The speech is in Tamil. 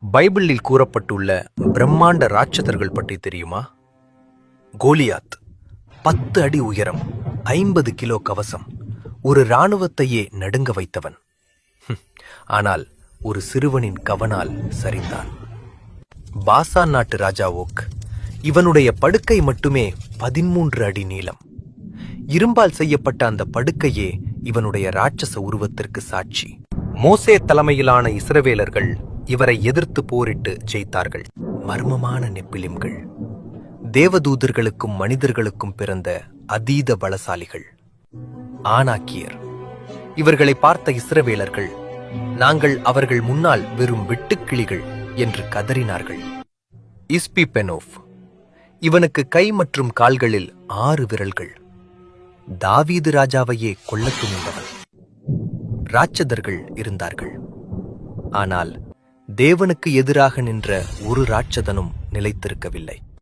பைபிளில் கூறப்பட்டுள்ள பிரம்மாண்ட ராட்சதர்கள் பற்றி தெரியுமா? கோலியாத் 10 அடி உயரம், 50 கிலோ கவசம், ஒரு இராணுவத்தையே நடுங்க வைத்தவன். ஆனால் ஒரு சிறுவனின் கவனால் சரிந்தான். பாசான் நாட்டு ராஜா ஓக். இவனுடைய படுக்கை மட்டுமே 13 அடி நீளம். இரும்பால் செய்யப்பட்ட அந்த படுக்கையே இவனுடைய ராட்சச உருவத்திற்கு சாட்சி. மோசே தலைமையிலான இஸ்ரவேலர்கள் இவரை எதிர்த்து போரிட்டு ஜெயித்தார்கள். மர்மமான நெப்பிலிம்கள், தேவதூதர்களுக்கும் மனிதர்களுக்கும் பிறந்த அதீத பலசாலிகள், ஆனாக்கியர். இவர்களை பார்த்த இஸ்ரவேலர்கள், நாங்கள் அவர்கள் முன்னால் வெறும் வெட்டுக்கிளிகள் என்று கதறினார்கள். இஸ்பிபெனோப். இவனுக்கு கை மற்றும் கால்களில் 6 விரல்கள். தாவீது ராஜாவையே கொல்லத் துணிந்தவன். ராட்சதர்கள் இருந்தார்கள், ஆனால் தேவனுக்கு எதிராக நின்ற ஒரு ராட்சதனும் நிலைத்திருக்கவில்லை.